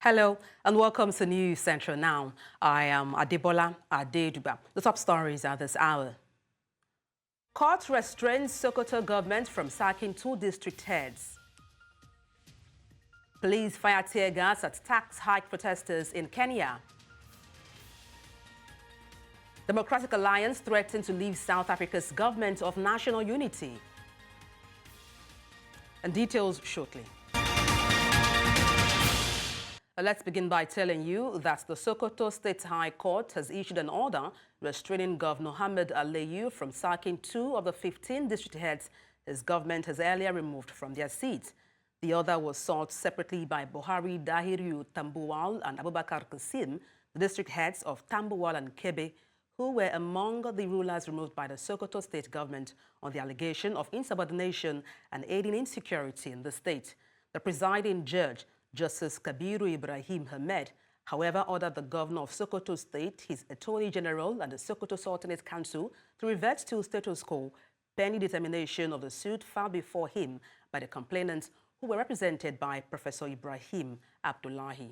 Hello and welcome to News Central Now. I am Adebola Adedugba. The top stories at this hour. Court restrains Sokoto government from sacking 2 district heads. Police fire tear gas at tax hike protesters in Kenya. Democratic Alliance threatens to leave South Africa's government of national unity. And details shortly. Let's begin by telling you that the Sokoto State High Court has issued an order restraining Governor Mohammed Aliyu from sacking 2 of the 15 district heads his government has earlier removed from their seats. The order was sought separately by Buhari Dahiru Tambuwal and Abubakar Kasim, the district heads of Tambuwal and Kebe, who were among the rulers removed by the Sokoto state government on the allegation of insubordination and aiding insecurity in the state. The presiding judge, Justice Kabiru Ibrahim Hamed, however, ordered the governor of Sokoto State, his attorney general, and the Sokoto Sultanate Council to revert to status quo pending determination of the suit filed before him by the complainants, who were represented by Professor Ibrahim Abdullahi.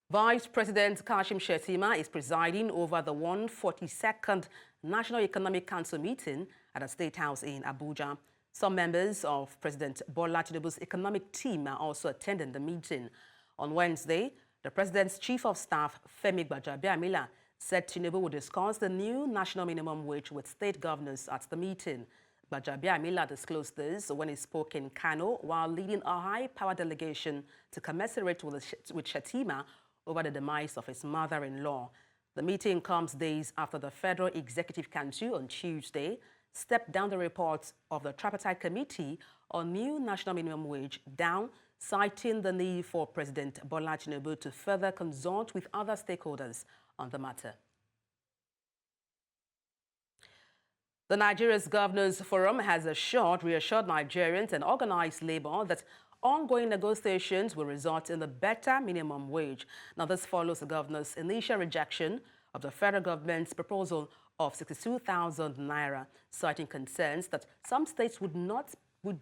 Vice President Kashim Shettima is presiding over the 142nd National Economic Council meeting at the State House in Abuja. Some members of President Bola Tinubu's economic team are also attending the meeting. On Wednesday, the president's chief of staff, Femi Gbajabiamila, said Tinubu would discuss the new national minimum wage with state governors at the meeting. Gbajabiamila disclosed this when he spoke in Kano while leading a high-power delegation to commiserate with Shettima over the demise of his mother-in-law. The meeting comes days after the Federal Executive Council on Tuesday stepped down the report of the tripartite committee on new national minimum wage down, citing the need for President Bola Tinubu to further consult with other stakeholders on the matter. The Nigeria's Governors Forum has reassured Nigerians and organized labor that ongoing negotiations will result in a better minimum wage. Now, this follows the governor's initial rejection of the federal government's proposal of 62,000 naira, citing concerns that some states would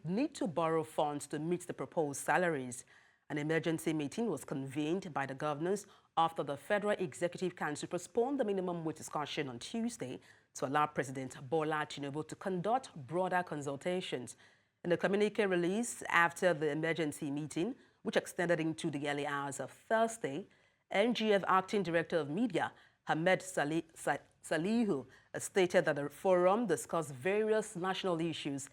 need to borrow funds to meet the proposed salaries. An emergency meeting was convened by the governors after the Federal Executive Council postponed the minimum wage discussion on Tuesday to allow President Bola Tinubu to conduct broader consultations. In a communique released after the emergency meeting, which extended into the early hours of Thursday, NGF Acting Director of Media, Hamed Salihu, stated that the forum discussed various national issues,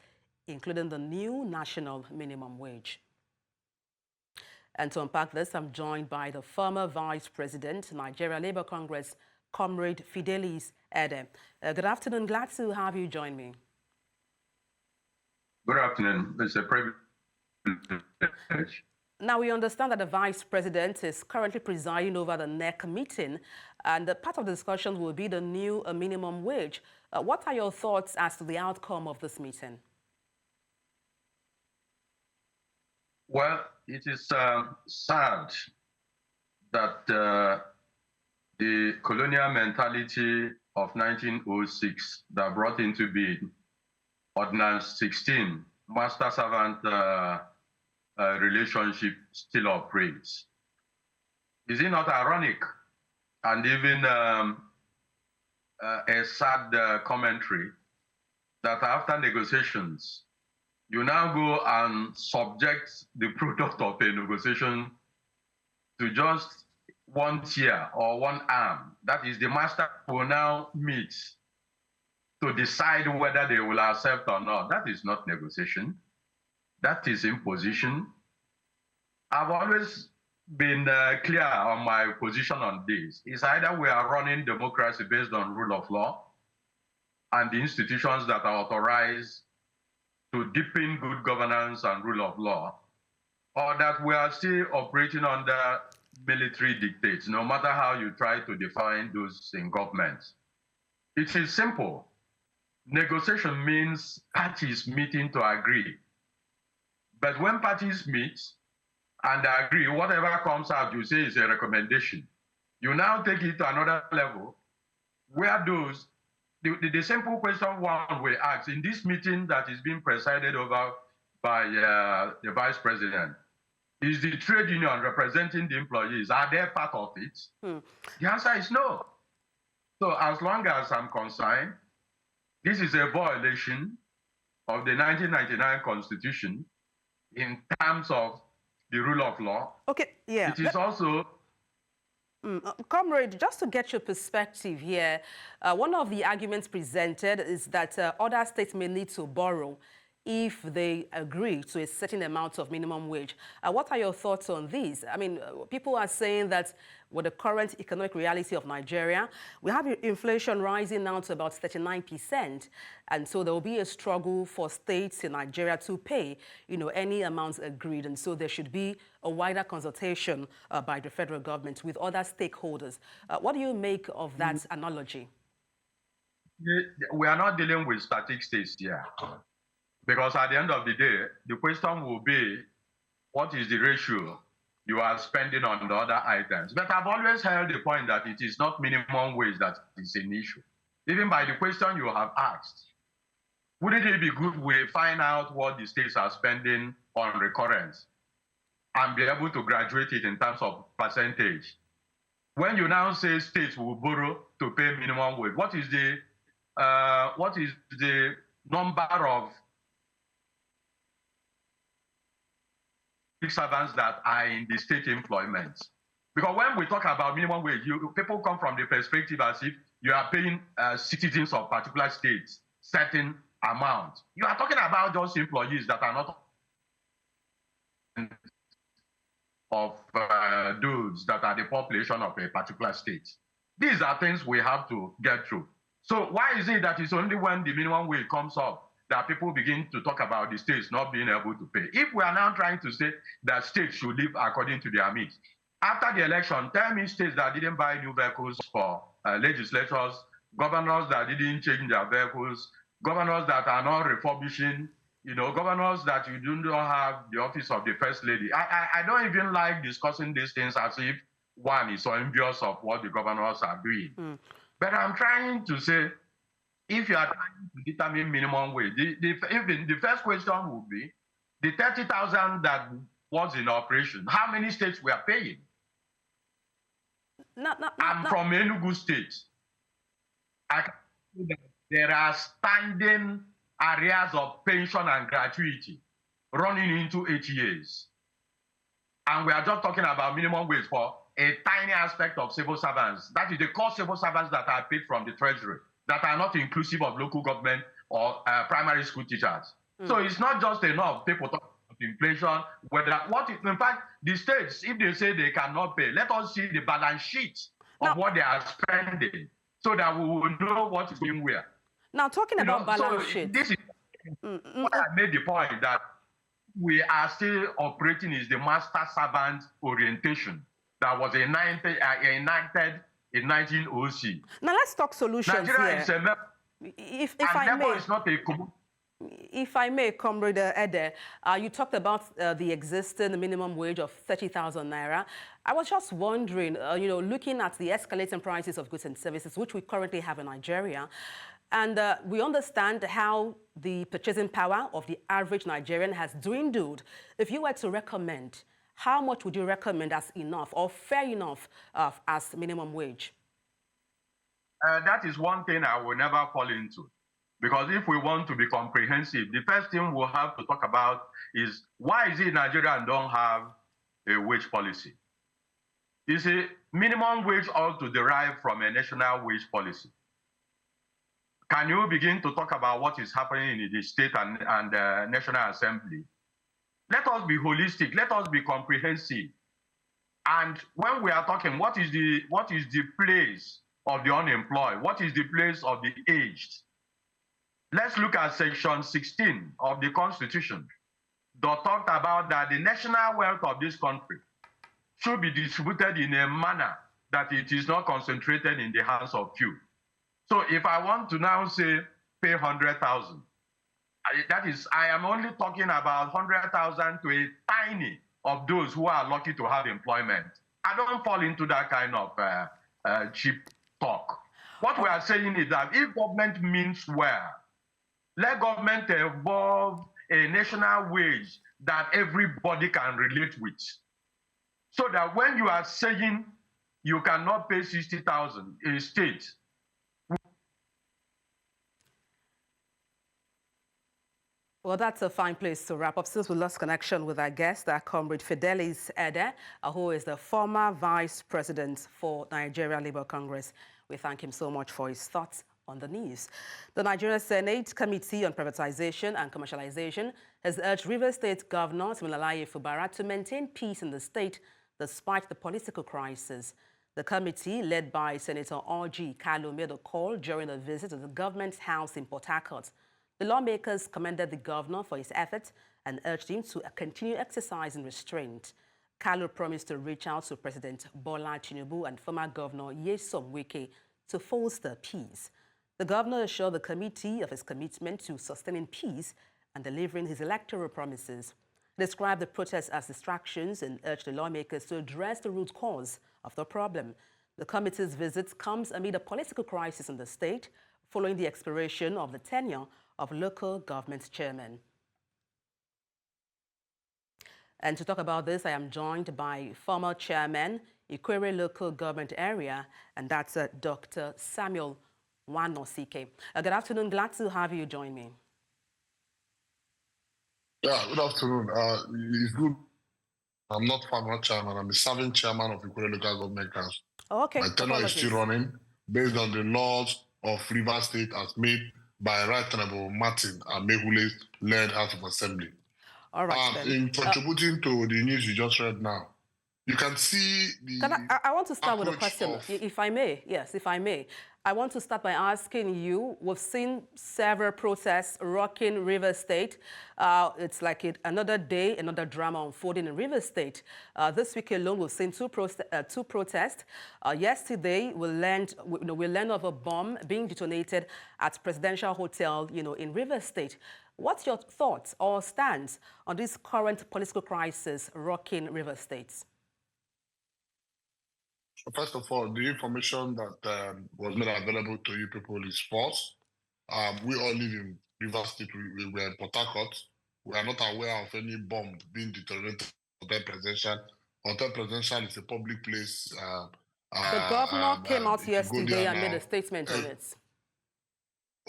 including the new national minimum wage. And to unpack this, I'm joined by the former Vice President, Nigeria Labour Congress, Comrade Fidelis Ede. Good afternoon. Glad to have you join me. Good afternoon. It's a privilege. Now, we understand that the Vice President is currently presiding over the NEC meeting, and part of the discussion will be the new minimum wage. What are your thoughts as to the outcome of this meeting? Well, it is sad that the colonial mentality of 1906 that brought into being Ordinance 16, master-servant relationship still operates. Is it not ironic and even a sad commentary that after negotiations, you now go and subject the product of a negotiation to just one tier or one arm? That is, the master will now meet to decide whether they will accept or not. That is not negotiation. That is imposition. I've always been clear on my position on this. It's either we are running democracy based on rule of law and the institutions that are authorized to deepen good governance and rule of law, or that we are still operating under military dictates, no matter how you try to define those in government. It is simple. Negotiation means parties meeting to agree. But when parties meet and agree, whatever comes out, you say is a recommendation. You now take it to another level where those, the simple question one will ask in this meeting that is being presided over by the Vice President, Is the trade union representing the employees? Are they part of it? The answer is no. So as long as I'm concerned, this is a violation of the 1999 Constitution in terms of the rule of law. Okay, yeah. It is also... Comrade, just to get your perspective here, one of the arguments presented is that other states may need to borrow if they agree to a certain amount of minimum wage. What are your thoughts on this? I mean, people are saying that with the current economic reality of Nigeria, we have inflation rising now to about 39%. And so there will be a struggle for states in Nigeria to pay, any amounts agreed. And so there should be a wider consultation by the federal government with other stakeholders. What do you make of that analogy? We are not dealing with static states here. Because at the end of the day, the question will be, what is the ratio you are spending on the other items? But I've always held the point that it is not minimum wage that is an issue. Even by the question you have asked, wouldn't it be good we find out what the states are spending on recurrence and be able to graduate it in terms of percentage? When you now say states will borrow to pay minimum wage, what is the number of servants that are in the state employment? Because when we talk about minimum wage, people come from the perspective as if you are paying citizens of particular states certain amount. You are talking about those employees that are not of those that are the population of a particular state. These are things we have to get through. So why is it that it's only when the minimum wage comes up that people begin to talk about the states not being able to pay? If we are now trying to say that states should live according to their means, after the election, tell me states that didn't buy new vehicles for legislators, governors that didn't change their vehicles, governors that are not refurbishing, governors that you do not have the office of the first lady. I don't even like discussing these things as if one is so envious of what the governors are doing. But I'm trying to say, if you are trying to determine minimum wage, the first question would be, the 30,000 that was in operation, how many states were paying? I'm from Enugu State. I can see that there are standing areas of pension and gratuity running into 8 years. And we are just talking about minimum wage for a tiny aspect of civil servants. That is the core civil servants that are paid from the treasury, that are not inclusive of local government or primary school teachers. So it's not just enough people talk about inflation, in fact, the states, if they say they cannot pay, let us see the balance sheet of what they are spending so that we will know what is going where. Now, talking about balance sheet. This is what I made the point that we are still operating is the master servant orientation that was enacted in 1906. Now let's talk solutions Nigeria here. If I may, is not a if I may, Comrade Ede, you talked about the existing minimum wage of 30,000 naira. I was just wondering, looking at the escalating prices of goods and services, which we currently have in Nigeria, and we understand how the purchasing power of the average Nigerian has dwindled. If you were to recommend, how much would you recommend as enough or fair enough as minimum wage? That is one thing I will never fall into. Because if we want to be comprehensive, the first thing we'll have to talk about is why is it Nigeria don't have a wage policy? You see, minimum wage ought to derive from a national wage policy. Can you begin to talk about what is happening in the state and National Assembly? Let us be holistic. Let us be comprehensive. And when we are talking, what is the place of the unemployed? What is the place of the aged? Let's look at Section 16 of the Constitution that talked about that the national wealth of this country should be distributed in a manner that it is not concentrated in the hands of few. So if I want to now say pay 100,000, I am only talking about 100,000 to a tiny of those who are lucky to have employment. I don't fall into that kind of cheap talk. What we are saying is that if government means well, let government evolve a national wage that everybody can relate with. So that when you are saying you cannot pay 60,000 in state, well, that's a fine place to wrap up. Since we lost connection with our guest, our comrade Fidelis Ede, who is the former vice president for Nigeria Labour Congress. We thank him so much for his thoughts on the news. The Nigeria Senate Committee on Privatization and Commercialization has urged Rivers State Governor Siminalayi Fubara to maintain peace in the state despite the political crisis. The committee, led by Senator R.G. Kalu, made a call during a visit to the government house in Port Harcourt. The lawmakers commended the governor for his efforts and urged him to continue exercising restraint. Kalu promised to reach out to President Bola Tinubu and former Governor Nyesom Wike to foster peace. The governor assured the committee of his commitment to sustaining peace and delivering his electoral promises. He described the protests as distractions and urged the lawmakers to address the root cause of the problem. The committee's visit comes amid a political crisis in the state following the expiration of the tenure of local government chairmen. And to talk about this, I am joined by former chairman, Ikwere Local Government Area, and that's Dr. Samuel Wanosike. Good afternoon. Glad to have you join me. Yeah, good afternoon. It's good. I'm not former chairman. I'm the serving chairman of Ikwere Local Government Council. Okay. My tenure is still running based on the laws of Rivers State as made by Right Honorable Martin Amehule-led House of Assembly. All right, in contributing to the news you just read now, you can see the... I want to start with a question, if I may. Yes, if I may. I want to start by asking you, we've seen several protests rocking Rivers State. It's like another day, another drama unfolding in Rivers State. This week alone, we've seen two protests. Yesterday, we learned of a bomb being detonated at Presidential Hotel, in Rivers State. What's your thoughts or stance on this current political crisis rocking Rivers State? First of all, the information that was made available to you people is false. We all live in Rivers State. We are in Port Harcourt. We are not aware of any bomb being detonated at Hotel Presidential. Hotel Presidential is a public place. The governor came out yesterday and made a statement on it.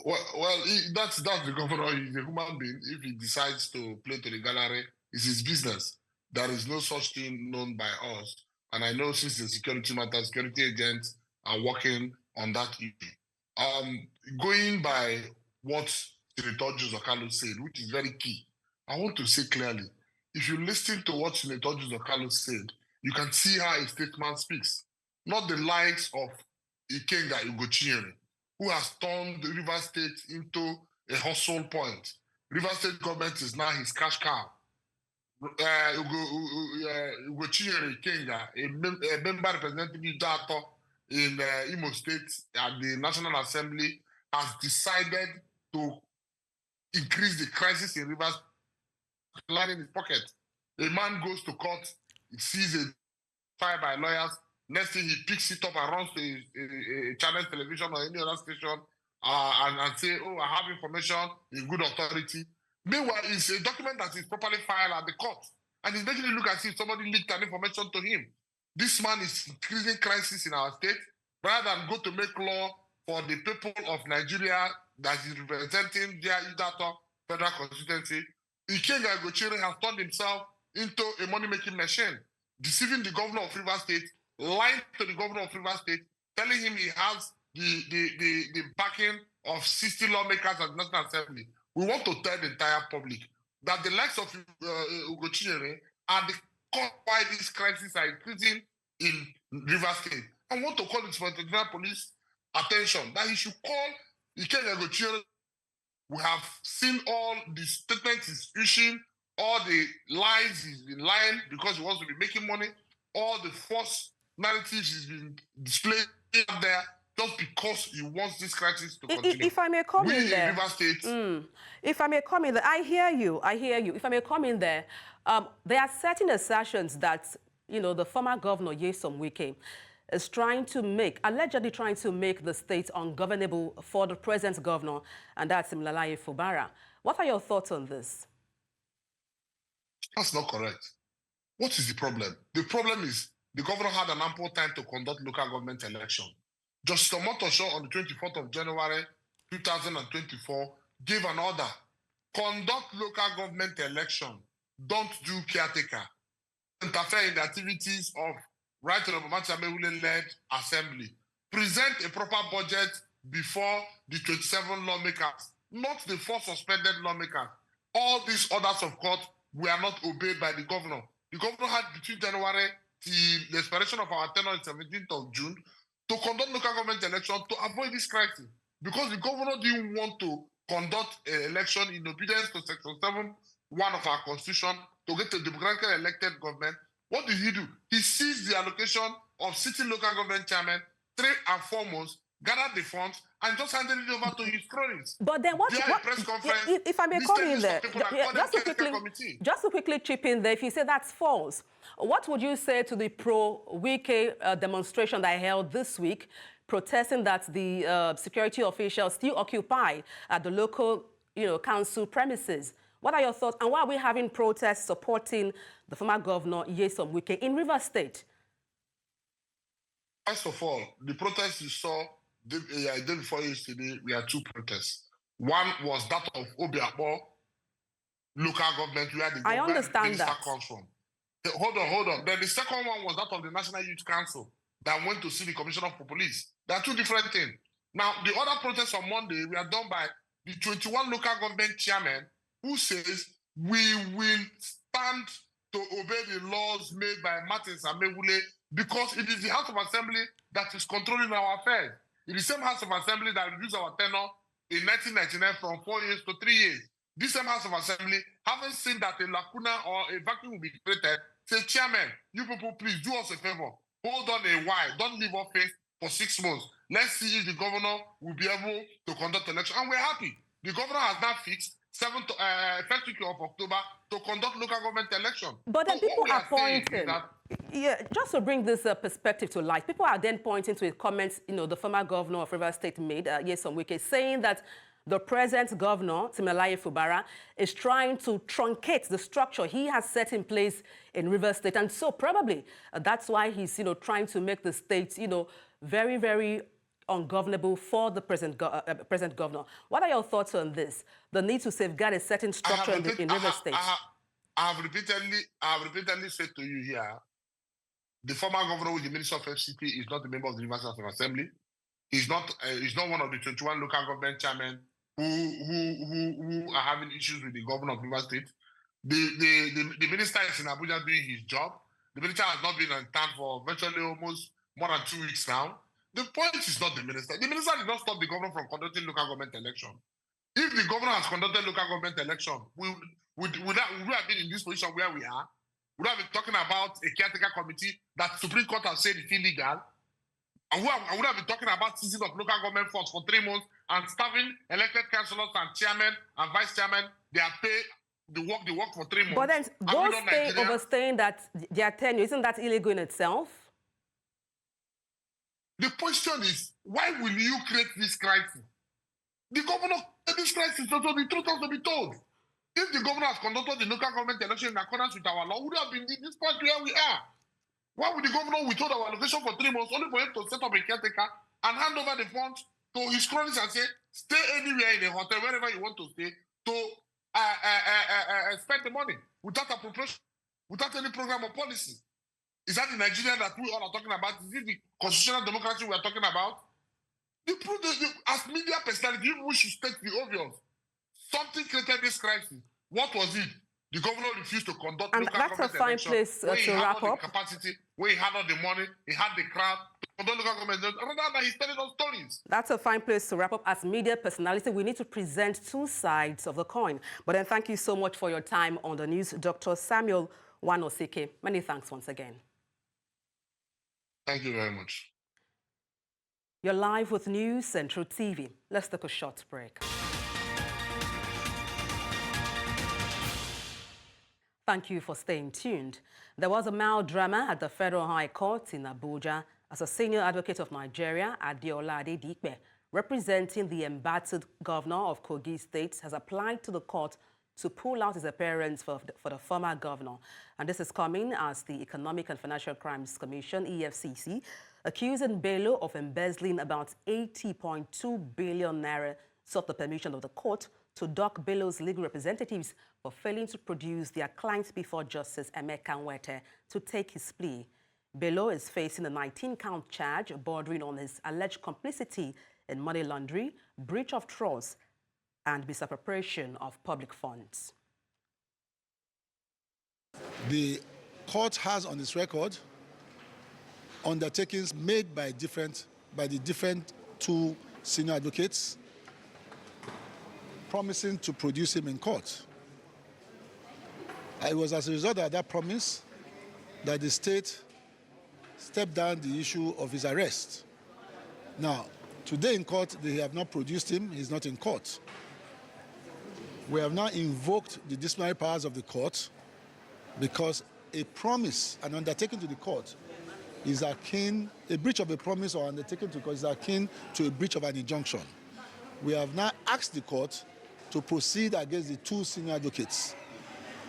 Well, that's the governor. He's a human being. If he decides to play to the gallery, it's his business. There is no such thing known by us. And I know since the security matter, security agents are working on that issue. Going by what Senator Joseph Kalu said, which is very key, I want to say clearly, if you listen to what Senator Joseph Kalu said, you can see how a statesman speaks. Not the likes of Ikenga Ugochinyere, who has turned the Rivers State into a hustle point. Rivers State government is now his cash cow. Ugochinyere Ikenga, a member representative in Imo State at the National Assembly, has decided to increase the crisis in Rivers, in his pocket. A man goes to court, he sees a trial by lawyers, next thing he picks it up and runs to a channel television or any other station and say, oh, I have information in good authority. Meanwhile, it's a document that is properly filed at the court. And he's making it look as if somebody leaked an information to him. This man is increasing crisis in our state. Rather than go to make law for the people of Nigeria that is representing their Idato federal constituency, Ikenga Ugochinyere has turned himself into a money-making machine, deceiving the governor of Rivers State, lying to the governor of Rivers State, telling him he has the backing of 60 lawmakers at the National Assembly. We want to tell the entire public that the likes of Ugochinyere are the cause why these crises are increasing in Rivers State. I want to call the Federal Police attention that he should call Ikenga Ugochinyere. We have seen all the statements he's issuing, all the lies he's been lying because he wants to be making money, all the false narratives he's been displaying out there just because he wants this crisis to continue. If I may come in there, Rivers State. If I may come in there, I hear you. If I may come in there, there are certain assertions that, the former governor, Nyesom Wike, is allegedly trying to make the state ungovernable for the present governor, and that's Siminalayi Fubara. What are your thoughts on this? That's not correct. What is the problem? The problem is the governor had an ample time to conduct local government election. Justice Omotosho on the 24th of January 2024 gave an order. Conduct local government election. Don't do caretaker. Interfere in the activities of Right Honorable Mathiamewule-led assembly. Present a proper budget before the 27 lawmakers, not the 4 suspended lawmakers. All these orders of court were not obeyed by the governor. The governor had between January till the expiration of our tenure on 17th of June to conduct local government election to avoid this crisis. Because the governor didn't want to conduct an election in obedience to Section 7(1) of our constitution to get a democratically elected government. What did he do? He seized the allocation of city local government chairmen 3 and 4 months, gathered the funds, and just handed it over to his cronies. But then what press conference, if I may come in there, just to quickly chip in there, if you say that's false, what would you say to the pro-Wike demonstration that I held this week, protesting that the security officials still occupy at the local council premises? What are your thoughts? And why are we having protests supporting the former governor, Nyesom Wike, in Rivers State? First of all, the protests you saw the day before yesterday, we had 2 protests. One was that of Obiakpo local government, where the government minister comes from. Hold on. Then the second one was that of the National Youth Council that went to see the Commissioner for Police. They are 2 different things. Now, the other protests on Monday were done by the 21 local government chairmen who says we will stand to obey the laws made by Martin Samewule because it is the House of Assembly that is controlling our affairs. It is the same House of Assembly that reduced our tenure in 1999 from 4 years to 3 years. This same House of Assembly, having seen that a lacuna or a vacuum will be created, say, Chairman, you people please do us a favor. Hold on a while. Don't leave office for 6 months. Let's see if the governor will be able to conduct election. And we're happy. The governor has now fixed first week of October to conduct local government election. But then people are pointing, just to bring this perspective to light, people are then pointing to the comments, the former governor of Rivers State made, Nyesom Wike, saying that the present governor, Timileyin Fubara, is trying to truncate the structure he has set in place in Rivers State. And so probably that's why he's, trying to make the state, very, very ungovernable for the present governor. What are your thoughts on this? The need to safeguard a certain structure in Rivers State. I have repeatedly said to you here, the former governor with the Minister of FCT is not a member of the Rivers House of Assembly. He's not one of the 21 local government chairmen who are having issues with the governor of Rivers State. The minister is in Abuja doing his job. The minister has not been on town for virtually almost more than 2 weeks now. The point is not the minister. The minister did not stop the governor from conducting local government election. If the governor has conducted local government election, we would have been in this position where we are. We would have been talking about a caretaker committee that Supreme Court has said is illegal. And we would have been talking about seizing of local government funds for 3 months and starving elected councillors and chairmen and vice chairmen. They are paid the work for 3 months. But then those overstaying that their tenure, isn't that illegal in itself? The question is, why will you create this crisis? The governor created this crisis, so the truth has to be told. If the governor has conducted the local government election in accordance with our law, we would have been in this point where we are. Why would the governor withhold our allocation for 3 months only for him to set up a caretaker and hand over the funds to his cronies and say, stay anywhere in a hotel, wherever you want to stay, to spend the money without appropriation, without any program or policy? Is that the Nigeria that we all are talking about? Is it the constitutional democracy we are talking about? As media personality, we should state the obvious. Something created this crisis. What was it? The governor refused to conduct and local that's a fine place to wrap up. The capacity, where he had all the money, he had the crowd to conduct local government. Rather than he's telling us stories. That's a fine place to wrap up. As media personality, we need to present 2 sides of the coin. But then thank you so much for your time on the news, Dr. Samuel Wanosike. Many thanks once again. Thank you very much. You're live with News Central TV. Let's take a short break. Thank you for staying tuned. There was a mild drama at the Federal High Court in Abuja as a senior advocate of Nigeria, Adebola Adedugba, representing the embattled governor of Kogi State, has applied to the court to pull out his appearance for the former governor. And this is coming as the Economic and Financial Crimes Commission, EFCC, accusing Bello of embezzling about 80.2 billion naira, sought the permission of the court to dock Bello's legal representatives for failing to produce their clients before Justice Emeka Nwete to take his plea. Bello is facing a 19-count charge bordering on his alleged complicity in money laundering, breach of trust, and misappropriation of public funds. The court has on its record undertakings made by the different two senior advocates promising to produce him in court. It was as a result of that promise that the state stepped down the issue of his arrest. Now, today in court, they have not produced him. He's not in court. We have now invoked the disciplinary powers of the court because a promise, an undertaking to the court, is akin, a breach of a promise or undertaking to the court is akin to a breach of an injunction. We have now asked the court to proceed against the two senior advocates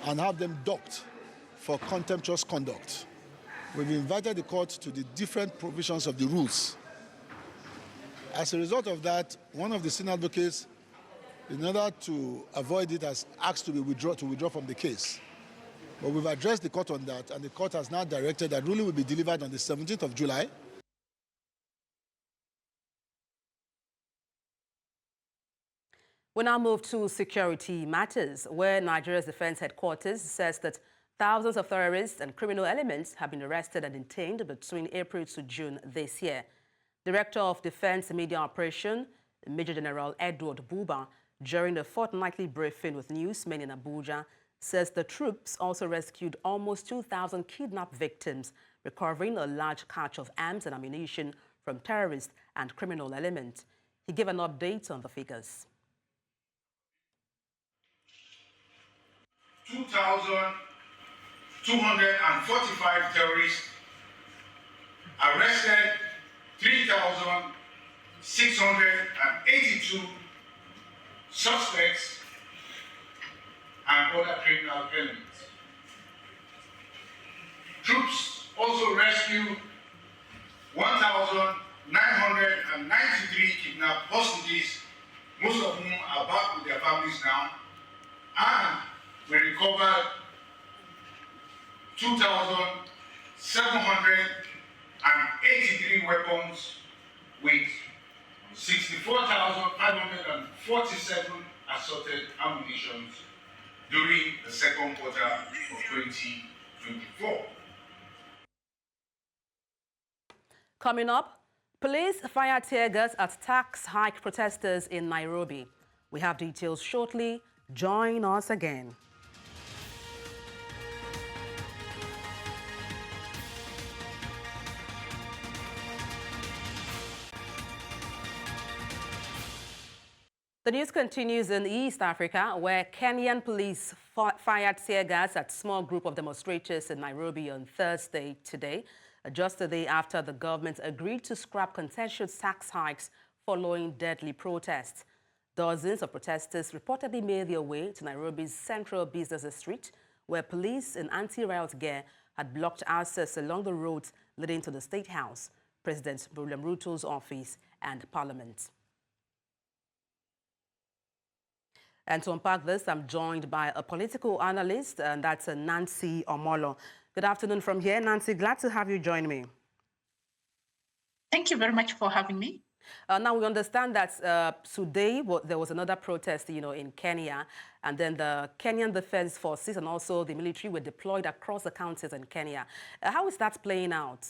and have them docked for contemptuous conduct. We've invited the court to the different provisions of the rules. As a result of that, one of the senior advocates, in order to avoid it, has asked to withdraw from the case. But we've addressed the court on that, and the court has now directed that ruling will be delivered on the 17th of July. We now move to security matters, where Nigeria's defense headquarters says that thousands of terrorists and criminal elements have been arrested and detained between April to June this year. Director of Defense Media Operation, Major General Edward Buba, during a fortnightly briefing with newsmen in Abuja, says the troops also rescued almost 2,000 kidnapped victims, recovering a large cache of arms and ammunition from terrorists and criminal elements. He gave an update on the figures. 2,245 terrorists, arrested 3,682 suspects and other criminal elements. Troops also rescued 1,993 kidnapped hostages, most of whom are back with their families now, and we recovered 2,783 weapons with 64,547 assorted ammunition during the second quarter of 2024. Coming up, police fired tear gas at tax hike protesters in Nairobi. We have details shortly. Join us again. The news continues in East Africa, where Kenyan police fired tear gas at a small group of demonstrators in Nairobi on Thursday today, just a day after the government agreed to scrap contentious tax hikes following deadly protests. Dozens of protesters reportedly made their way to Nairobi's central business district, where police in anti-riot gear had blocked access along the roads leading to the State House, President William Ruto's office, and Parliament. And to unpack this, I'm joined by a political analyst, and that's Nancy Omolo. Good afternoon from here. Nancy, glad to have you join me. Thank you very much for having me. Now, we understand that today there was another protest, in Kenya, and then the Kenyan Defense Forces and also the military were deployed across the counties in Kenya. How is that playing out?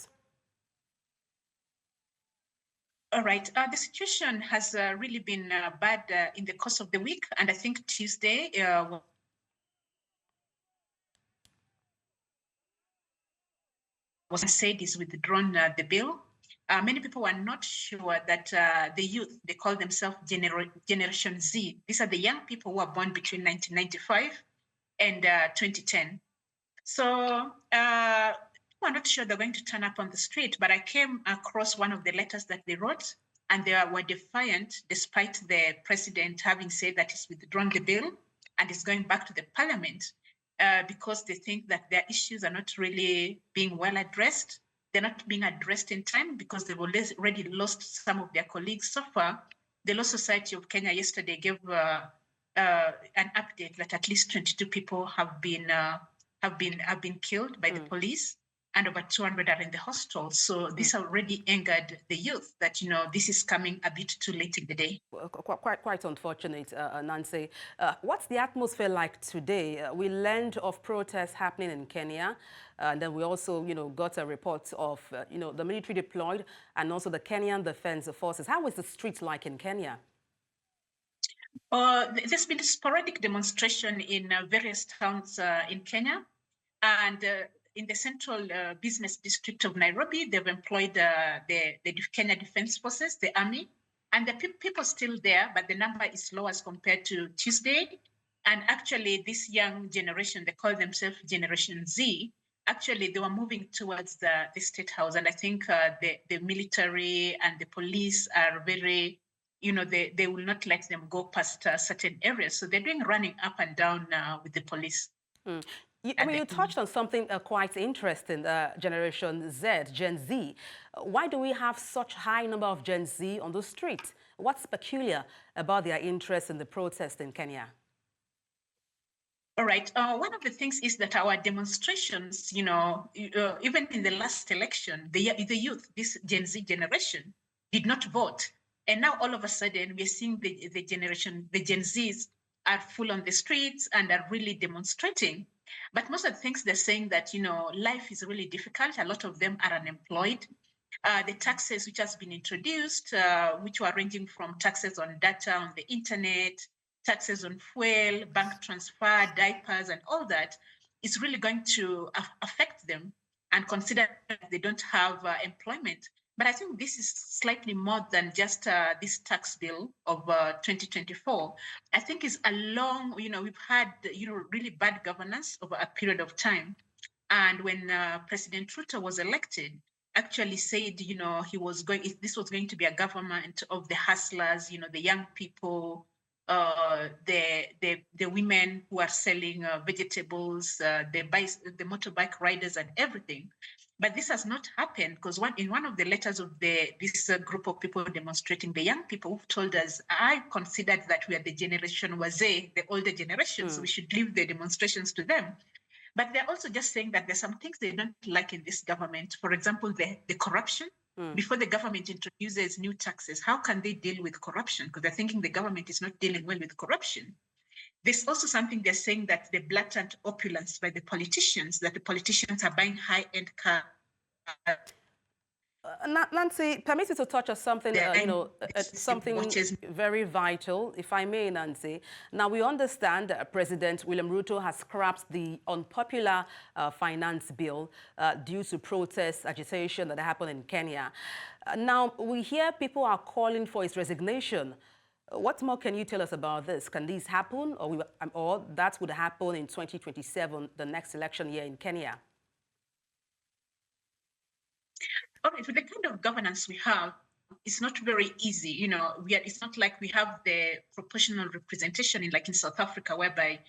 All right. The situation has really been bad in the course of the week. And I think Tuesday was said is withdrawn the bill. Many people were not sure that the youth, they call themselves Generation Z. These are the young people who were born between 1995 and 2010. So I'm not sure they're going to turn up on the street, but I came across one of the letters that they wrote, and they were defiant despite the president having said that he's withdrawn the bill. and is going back to the parliament because they think that their issues are not really being well addressed. They're not being addressed in time because they've already lost some of their colleagues. So far, the Law Society of Kenya yesterday gave an update that at least 22 people have been killed by the police, and over 200 are in the hospital. So this already angered the youth that, this is coming a bit too late in the day. Well, quite unfortunate, Nancy. What's the atmosphere like today? We learned of protests happening in Kenya, and then we also, got a report of, the military deployed and also the Kenyan Defense Forces. How is the street like in Kenya? There's been a sporadic demonstration in various towns in Kenya, and in the central business district of Nairobi, they've employed the Kenya Defense Forces, the army, and the people still there, but the number is low as compared to Tuesday. And actually, this young generation, they call themselves Generation Z, actually, they were moving towards the State House. And I think the military and the police are very, they will not let them go past certain areas. So they're doing running up and down with the police. You touched on something quite interesting, Generation Z, Gen Z. Why do we have such high number of Gen Z on the street? What's peculiar about their interest in the protest in Kenya? All right. One of the things is that our demonstrations, even in the last election, the youth, this Gen Z generation, did not vote. And now all of a sudden, we're seeing the Gen Zs are full on the streets and are really demonstrating. But most of the things they're saying that, life is really difficult. A lot of them are unemployed. The taxes which has been introduced, which were ranging from taxes on data on the internet, taxes on fuel, bank transfer, diapers, and all that, is really going to affect them, and consider that they don't have employment. But I think this is slightly more than just this tax bill of 2024. I think it's a long, we've had, really bad governance over a period of time. And when President Ruto was elected, actually said, this was going to be a government of the hustlers, the young people, the women who are selling vegetables, the motorbike riders and everything. But this has not happened because in one of the letters of this group of people demonstrating, the young people who've told us, I considered that we are the generation Wazee, the older generation, so we should leave the demonstrations to them. But they're also just saying that there's some things they don't like in this government. For example, the corruption. Before the government introduces new taxes, how can they deal with corruption? Because they're thinking the government is not dealing well with corruption. There's also something they're saying that the blatant opulence by the politicians, that the politicians are buying high-end cars. Nancy, permit me to touch on something, something very vital, if I may, Nancy. Now, we understand that President William Ruto has scrapped the unpopular finance bill due to protest agitation that happened in Kenya. Now, we hear people are calling for his resignation. What more can you tell us about this? Can this happen, or that would happen in 2027, the next election year in Kenya? All right, with the kind of governance we have, it's not very easy. It's not like we have the proportional representation in South Africa, whereby,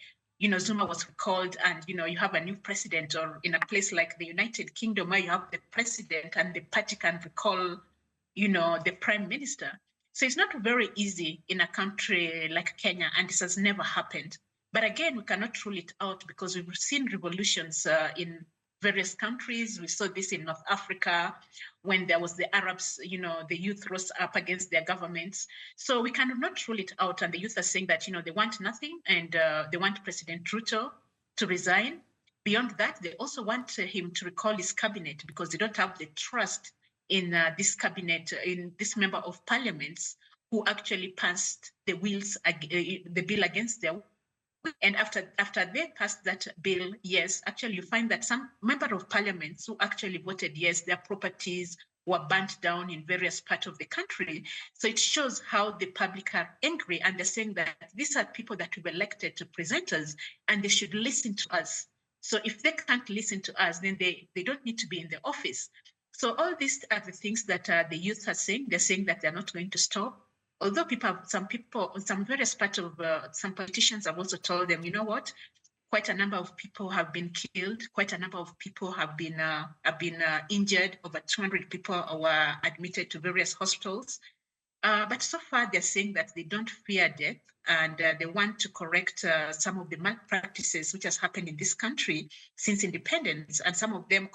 Zuma was recalled and, you have a new president, or in a place like the United Kingdom where you have the president and the party can recall, the prime minister. So it's not very easy in a country like Kenya, and this has never happened. But again, we cannot rule it out because we've seen revolutions in various countries. We saw this in North Africa when there was the Arabs, the youth rose up against their governments. So we cannot rule it out. And the youth are saying that, they want nothing, and they want President Ruto to resign. Beyond that, they also want him to recall his cabinet because they don't have the trust in this cabinet, in this member of parliaments who actually passed the bill against their will. And after they passed that bill, yes, actually you find that some member of parliaments who actually voted yes, their properties were burnt down in various parts of the country. So it shows how the public are angry, and they're saying that these are people that we've elected to present us, and they should listen to us. So if they can't listen to us, then they don't need to be in the office. So all these are the things that the youth are saying. They're saying that they're not going to stop. Although some various parts of some politicians have also told them, you know what, quite a number of people have been killed, quite a number of people have been injured, over 200 people were admitted to various hospitals. But so far, they're saying that they don't fear death and they want to correct some of the malpractices which has happened in this country since independence. And some of them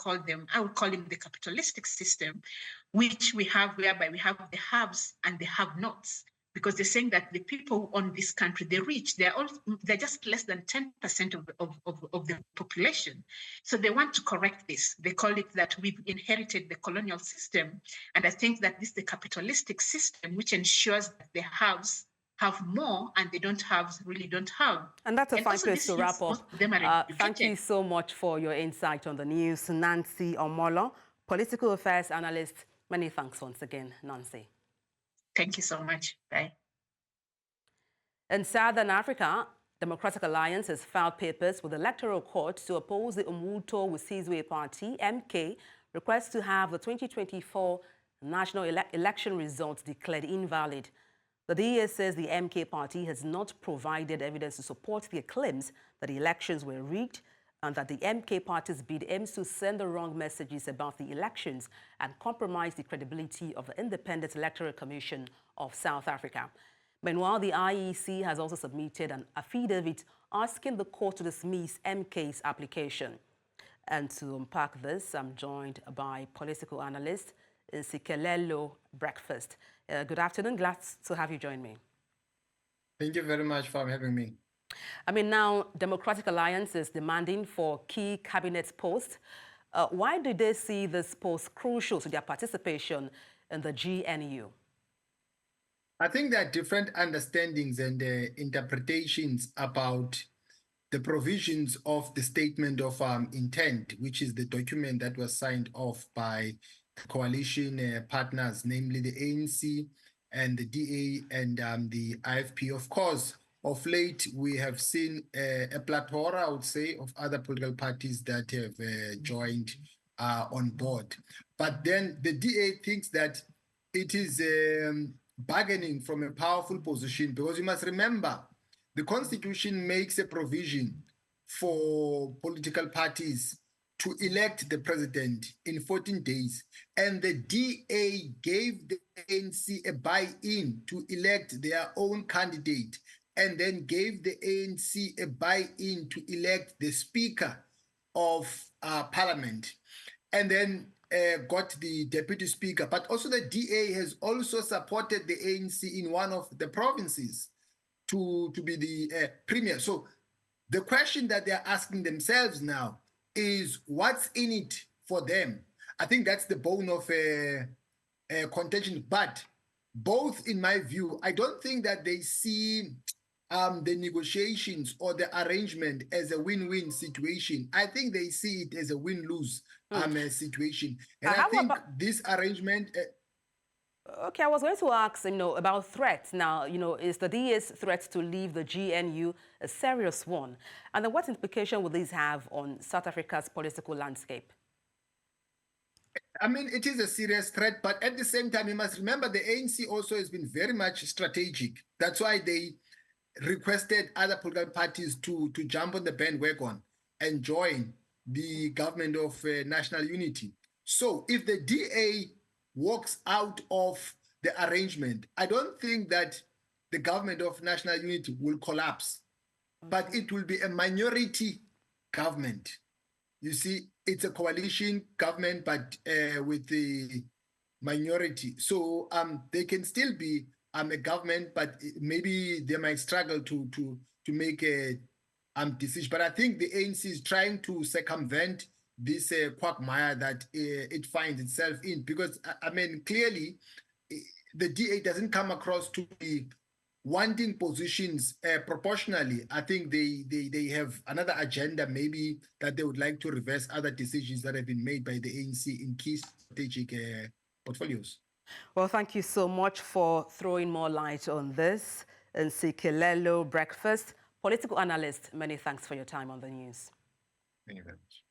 I would call them the capitalistic system, which we have, whereby we have the haves and the have-nots. Because they're saying that the people who own this country, the rich, they're just less than 10% of the population. So they want to correct this. They call it that we've inherited the colonial system. And I think that this is the capitalistic system, which ensures that the haves have more and they really don't have. And that's a fine place to wrap up. Thank you educated. so much for your insight on the news. Nancy Omolo, political affairs analyst. Many thanks once again, Nancy. Thank you so much. Bye. In Southern Africa, Democratic Alliance has filed papers with the Electoral Court to oppose the Umbuto Wisizwe Party, MK, request to have the 2024 national election results declared invalid. The DA says the MK party has not provided evidence to support their claims that the elections were rigged and that the MK party's bid aims to send the wrong messages about the elections and compromise the credibility of the Independent Electoral Commission of South Africa. Meanwhile, the IEC has also submitted an affidavit asking the court to dismiss MK's application. And to unpack this, I'm joined by political analyst Nsikelelo Breakfast. Good afternoon. Glad to have you join me. Thank you very much for having me. I mean, now Democratic Alliance is demanding for key cabinet posts. Why do they see this post crucial to their participation in the GNU? I think there are different understandings and interpretations about the provisions of the statement of intent, which is the document that was signed off by the coalition partners, namely the ANC and the DA and the IFP. Of course, of late, we have seen a plethora, I would say, of other political parties that have joined on board. But then the DA thinks that it is bargaining from a powerful position, because you must remember, the Constitution makes a provision for political parties to elect the president in 14 days. And the DA gave the ANC a buy-in to elect their own candidate, and then gave the ANC a buy-in to elect the Speaker of Parliament, and then got the Deputy Speaker. But also the DA has also supported the ANC in one of the provinces to be the Premier. So the question that they're asking themselves now is, what's in it for them? I think that's the bone of contention. But both, in my view, I don't think that they see the negotiations or the arrangement as a win-win situation. I think they see it as a win-lose situation. And I think this arrangement... Okay, I was going to ask, about threats. Now, is the DA's threat to leave the GNU a serious one? And then what implication will these have on South Africa's political landscape? I mean, it is a serious threat, but at the same time, you must remember the ANC also has been very much strategic. That's why they requested other political parties to jump on the bandwagon and join the government of national unity. So if the DA walks out of the arrangement, I don't think that the government of national unity will collapse, but it will be a minority government. You see, it's a coalition government, but with the minority. So they can still be a government, but maybe they might struggle to make a decision. But I think the ANC is trying to circumvent this quagmire that it finds itself in, because I mean, clearly the DA doesn't come across to be wanting positions proportionally. I think they have another agenda, maybe, that they would like to reverse other decisions that have been made by the ANC in key strategic portfolios. Well, thank you so much for throwing more light on this. Nsikelelo Breakfast, political analyst, many thanks for your time on the news. Thank you very much.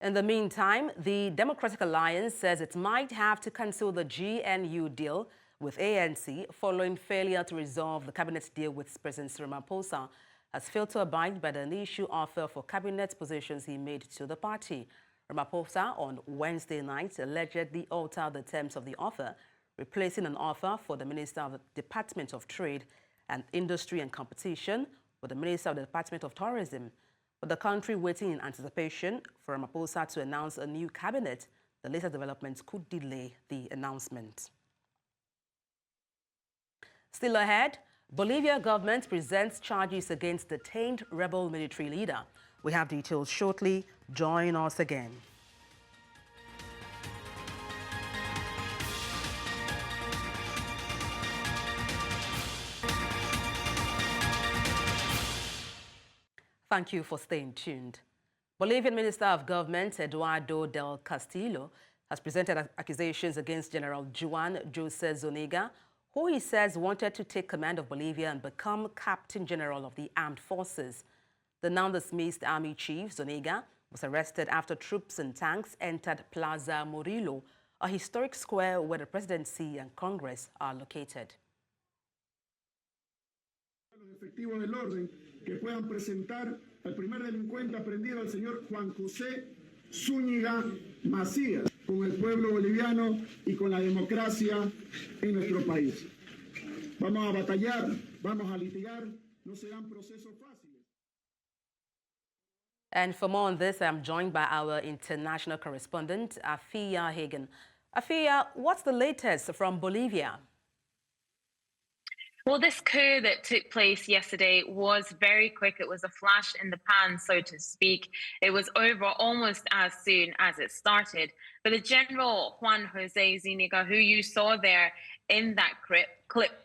In the meantime, the Democratic Alliance says it might have to cancel the GNU deal with ANC following failure to resolve the cabinet deal with President Ramaphosa has failed to abide by the initial offer for cabinet positions he made to the party. Ramaphosa on Wednesday night allegedly altered the terms of the offer, replacing an offer for the Minister of the Department of Trade and Industry and Competition with the Minister of the Department of Tourism. With the country waiting in anticipation for Ramaphosa to announce a new cabinet, the latest developments could delay the announcement. Still ahead, Bolivia government presents charges against detained rebel military leader. We have details shortly. Join us again. Thank you for staying tuned. Bolivian Minister of Government Eduardo del Castillo has presented accusations against General Juan Jose Zuniga, who he says wanted to take command of Bolivia and become Captain General of the Armed Forces. The now-dismissed Army Chief, Zuniga, was arrested after troops and tanks entered Plaza Murillo, a historic square where the presidency and Congress are located. Efectivos del orden que puedan presentar al primer delincuente aprendido, al señor Juan José Zúñiga Macías, con el pueblo boliviano y con la democracia en nuestro país. Vamos a batallar, vamos a litigar, no serán procesos fáciles. And for more on this, I'm joined by our international correspondent, Afia Hagen. Afia, what's the latest from Bolivia? Well, this coup that took place yesterday was very quick. It was a flash in the pan, so to speak. It was over almost as soon as it started. But the General Juan Jose Zuniga, who you saw there in that clip,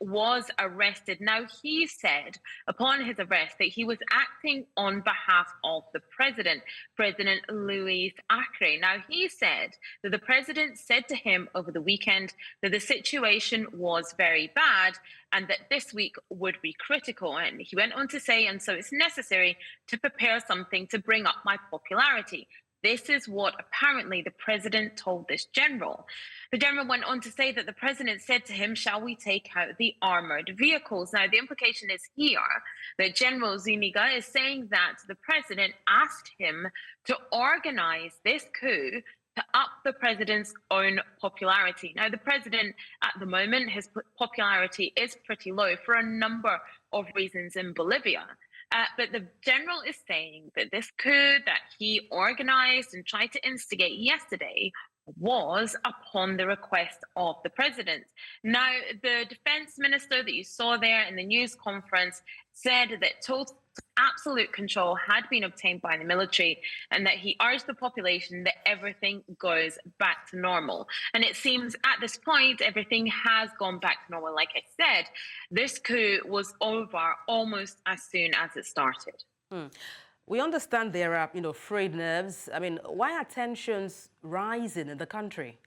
was arrested. Now, he said upon his arrest that he was acting on behalf of the president, President Luis Acre. Now, he said that the president said to him over the weekend that the situation was very bad and that this week would be critical. And he went on to say, and so it's necessary to prepare something to bring up my popularity. This is what apparently the president told this general. The general went on to say that the president said to him, shall we take out the armored vehicles? Now, the implication is here that General Zuniga is saying that the president asked him to organize this coup to up the president's own popularity. Now, the president at the moment, his popularity is pretty low for a number of reasons in Bolivia. But the general is saying that this coup that he organized and tried to instigate yesterday was upon the request of the president. Now, the defense minister that you saw there in the news conference said that total absolute control had been obtained by the military and that he urged the population that everything goes back to normal. And it seems at this point, everything has gone back to normal. Like I said, this coup was over almost as soon as it started. We understand there are, frayed nerves. I mean, why are tensions rising in the country?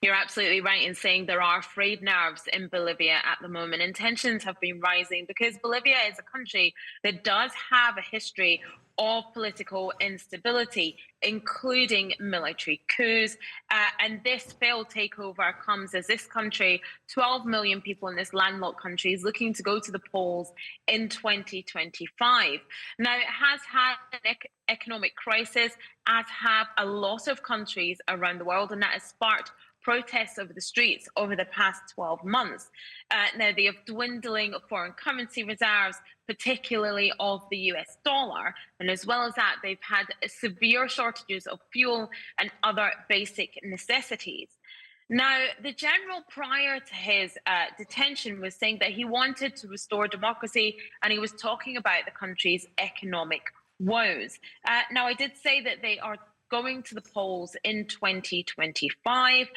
You're absolutely right in saying there are frayed nerves in Bolivia at the moment, and tensions have been rising because Bolivia is a country that does have a history of political instability, including military coups. And this failed takeover comes as this country, 12 million people in this landlocked country, is looking to go to the polls in 2025. Now, it has had an economic crisis, as have a lot of countries around the world, and that has sparked protests over the streets over the past 12 months. Now, they have dwindling foreign currency reserves, particularly of the US dollar. And as well as that, they've had severe shortages of fuel and other basic necessities. Now, the general prior to his detention was saying that he wanted to restore democracy, and he was talking about the country's economic woes. Now, I did say that they are going to the polls in 2025.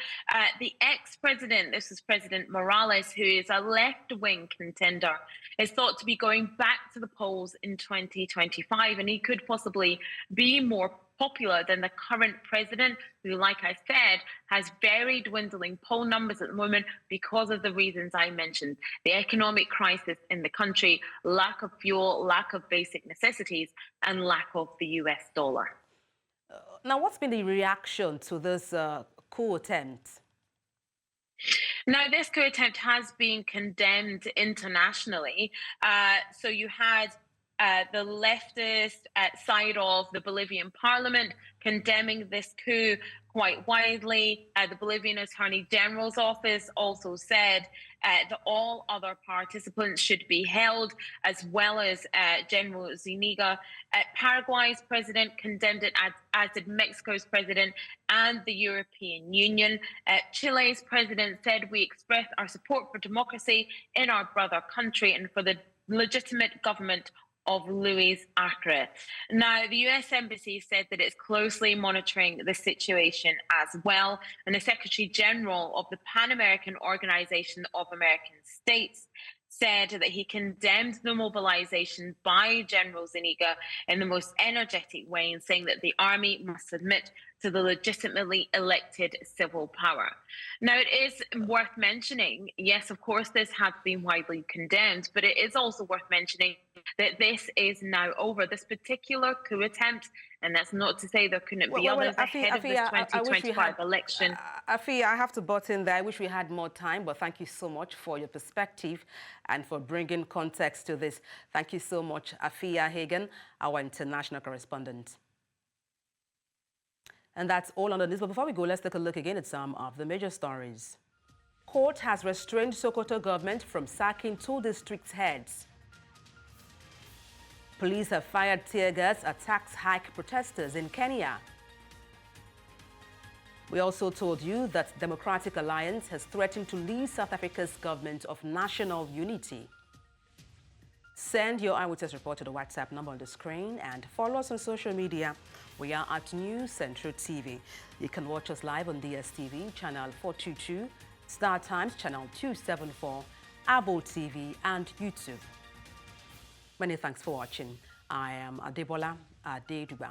The ex-president, this is President Morales, who is a left-wing contender, is thought to be going back to the polls in 2025, and he could possibly be more popular than the current president, who, like I said, has very dwindling poll numbers at the moment because of the reasons I mentioned: the economic crisis in the country, lack of fuel, lack of basic necessities, and lack of the US dollar. Now, what's been the reaction to this coup attempt? Now, this coup attempt has been condemned internationally. So you had the leftist side of the Bolivian parliament condemning this coup quite widely. The Bolivian Attorney General's office also said that all other participants should be held, as well as General Zuniga. Paraguay's president condemned it, as did Mexico's president and the European Union. Chile's president said, "We express our support for democracy in our brother country and for the legitimate government of Luis Acre." Now, the US Embassy said that it's closely monitoring the situation as well. And the Secretary General of the Pan American Organization of American States said that he condemned the mobilization by General Zuniga in the most energetic way, and saying that the army must submit to the legitimately elected civil power. Now, it is worth mentioning, yes, of course, this has been widely condemned, but it is also worth mentioning that this is now over. This particular coup attempt, and that's not to say there couldn't be others ahead of this 2025 election. Afi, I have to butt in there. I wish we had more time, but thank you so much for your perspective and for bringing context to this. Thank you so much, Afia Hagen, our international correspondent. And that's all on the news. But before we go, let's take a look again at some of the major stories. Court has restrained Sokoto government from sacking 2 district heads. Police have fired tear gas at tax hike protesters in Kenya. We also told you that Democratic Alliance has threatened to leave South Africa's government of national unity. Send your eyewitness report to the WhatsApp number on the screen and follow us on social media. We are at News Central TV. You can watch us live on DSTV, channel 422, Star Times, channel 274, Abo TV, and YouTube. Many thanks for watching. I am Adebola Adedugba.